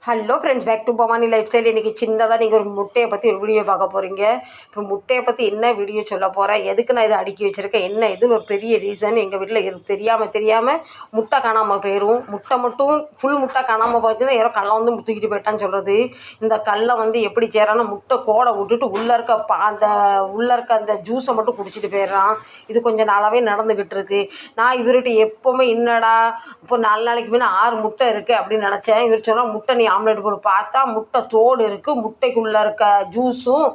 Hello friends, back to Bhavani lifestyle. இன்றைக்கி சின்னதாக நீங்கள் ஒரு முட்டையை பற்றி ஒரு வீடியோ பார்க்க போகிறீங்க. இப்போ முட்டையை பற்றி என்ன வீடியோ சொல்ல போகிறேன், எதுக்கு நான் இதை அடுக்கி வச்சுருக்கேன், என்ன இதுன்னு ஒரு பெரிய ரீசன். எங்கள் வீட்டில் தெரியாமல் முட்டை காணாமல் போயிடும். முட்டை மட்டும் ஃபுல் முட்டை காணாமல் போச்சுன்னா யாரோ கல்லை வந்து தூக்கிட்டு போயிட்டான்னு சொல்கிறது. இந்த கல்லை வந்து எப்படி செய்கிறான்னா, முட்டை கோடை விட்டுட்டு உள்ளே இருக்க அந்த ஜூஸை மட்டும் குடிச்சிட்டு போயிடுறான். இது கொஞ்சம் நாளாகவே நடந்துக்கிட்டு இருக்குது. நான் இவர்கிட்ட எப்போவுமே என்னடா இப்போ 4 நாளைக்கு முன்னே 6 முட்டை இருக்குது அப்படின்னு நினச்சேன். இவர் சொன்னால் முட்டை நீ ஆம்லேட் போட்டு பார்த்தா முட்டை தோடு இருக்குது, முட்டைக்குள்ளே இருக்க ஜூஸும்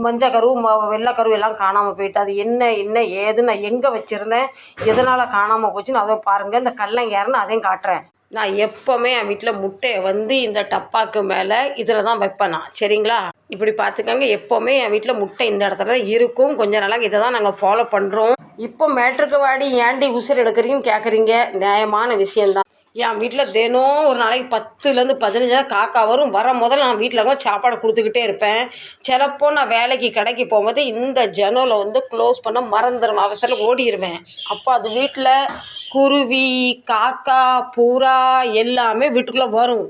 மஞ்சள் கரு வெள்ளை கரு எல்லாம் காணாமல் போயிட்டு. அது என்ன ஏது நான் எங்கே வச்சுருந்தேன், எதனால் காணாமல் போச்சுன்னு அதை பாருங்கள். இந்த கல்லங்காரன்னு அதையும் காட்டுறேன். நான் எப்போவுமே என் வீட்டில் முட்டையை வந்து இந்த டப்பாக்கு மேலே இதில் தான் வைப்பேன் நான், சரிங்களா? இப்படி பார்த்துக்கங்க. எப்போவுமே என் வீட்டில் முட்டை இந்த இடத்துல தான் இருக்கும். கொஞ்சம் நாளாக இதை தான் நாங்கள் ஃபாலோ பண்ணுறோம். இப்போ மேட்ருக்கு வாடி ஏண்டி உசுர் எடுக்கிறீங்கன்னு கேட்குறீங்க. நியாயமான விஷயந்தான். என் வீட்டில் தினம் ஒரு நாளைக்கு 10லேருந்து 15 காக்கா வரும். முதல்ல நான் வீட்டில் சாப்பாடு கொடுத்துக்கிட்டே இருப்பேன். சிலப்போ நான் வேலைக்கு கடைக்கு போகும்போது இந்த ஜன்னலை வந்து க்ளோஸ் பண்ண மறந்துடும், அவசரம் ஓடிடுவேன். அப்போ அது வீட்டில் குருவி, காக்கா, புறா எல்லாமே வீட்டுக்குள்ளே வரும்.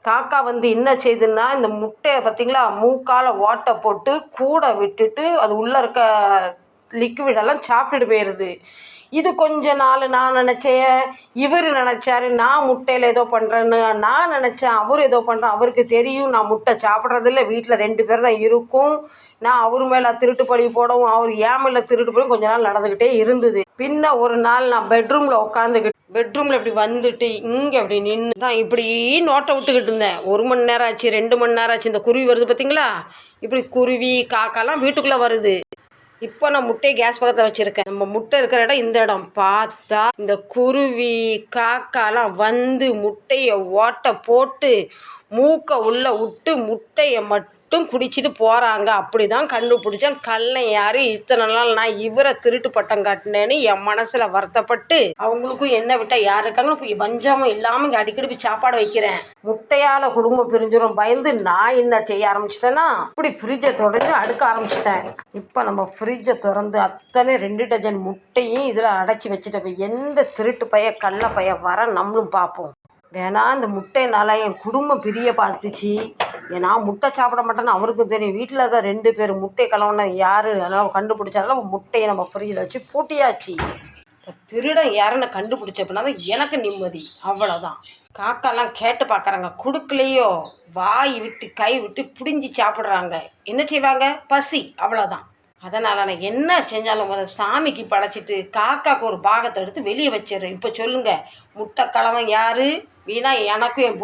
காக்கா வந்து என்ன செய்யுதுன்னா, இந்த முட்டையை பார்த்திங்களா, மூக்கால் ஓட்டை போட்டு கூட விட்டுட்டு அது உள்ளே இருக்க லிக்விடெல்லாம் சாப்பிட்டுட்டு போயிடுது. இது கொஞ்ச நாள் நான் நினச்சேன், இவர் நினச்சாரு நான் முட்டையில் ஏதோ பண்ணுறேன்னு. நான் நினச்சேன் அவர் ஏதோ பண்ணுறேன். அவருக்கு தெரியும் நான் முட்டை சாப்பிட்றதில்ல, வீட்டில் 2 பேர் தான் இருக்கும். நான் அவர் மேலே திருட்டு பழி போடவும் அவர் ஏன் மேலே திருட்டு பழி கொஞ்ச நாள் நடந்துக்கிட்டே இருந்தது. பின்ன ஒரு நாள் நான் பெட்ரூமில் இப்படி வந்துட்டு இங்கே அப்படி நின்று தான் இப்படி நோட்டை விட்டுக்கிட்டு இருந்தேன். 1 மணி நேரம் ஆச்சு, 2 மணி நேரம் ஆச்சு. இந்த குருவி வருது பார்த்திங்களா, இப்படி குருவி காக்காலாம் வீட்டுக்குள்ளே வருது. இப்போ நான் முட்டையை கேஸ் பக்கத்தில் வச்சுருக்கேன். நம்ம முட்டை இருக்கிற இடம் இந்த இடம். பார்த்தா இந்த குருவி காக்காலாம் வந்து முட்டையை ஓட்டை போட்டு மூக்கை உள்ளே விட்டு முட்டையை மட்டும் குடிச்சிட்டு போகிறாங்க. அப்படி தான் கண்டுபிடிச்சேன். கல்லை யார் இத்தனை நாள் நான் இவரை திருட்டு பட்டம் காட்டினேன்னு என் மனசில் வருத்தப்பட்டு அவங்களுக்கும் என்ன விட்டால் யார் இருக்காங்கன்னு இப்போ வஞ்சமும் இல்லாமல் இங்கே அடிக்கடி போய் சாப்பாடு வைக்கிறேன். முட்டையால் குடும்பம் பிரிஞ்சிடும் பயந்து நான் என்ன செய்ய ஆரம்பிச்சிட்டேன்னா, இப்படி ஃப்ரிட்ஜை தொடர்ந்து அடுக்க ஆரம்பிச்சிட்டேன். இப்போ நம்ம ஃப்ரிட்ஜை திறந்து அத்தனை 2 டஜன் முட்டையும் இதில் அடைச்சி வச்சுட்டு எந்த திருட்டு பைய கள்ள பைய வர நம்மளும் பார்ப்போம். வேணா இந்த முட்டையினால என் குடும்பம் பிரிய பார்த்துச்சு. ஏன்னா முட்டை சாப்பிட மாட்டேன்னு அவருக்கும் தெரியும். வீட்டில் தான் 2 பேர் முட்டை கலவுன யார், அதனால் கண்டுபிடிச்சாலும் முட்டையை நம்ம ஃப்ரிட்ஜில் வச்சு பூட்டியாச்சு. இப்போ திருடன் யாருன்னு கண்டுபிடிச்சப்பனா தான் எனக்கு நிம்மதி. அவ்வளோதான். காக்காலாம் கேட்டு பார்க்குறாங்க, கொடுக்கலையோ வாய் விட்டு கை விட்டு பிடுங்கி சாப்பிட்றாங்க. என்ன செய்வாங்க, பசி, அவ்வளோதான். அதனால் நான் என்ன செஞ்சாலும் முதல் சாமிக்கு படைச்சிட்டு காக்காவுக்கு ஒரு பாகத்தை எடுத்து வெளியே வச்சிடுறேன். இப்போ சொல்லுங்கள், முட்டை கலவன் யார்? வீணா எனக்கும் என்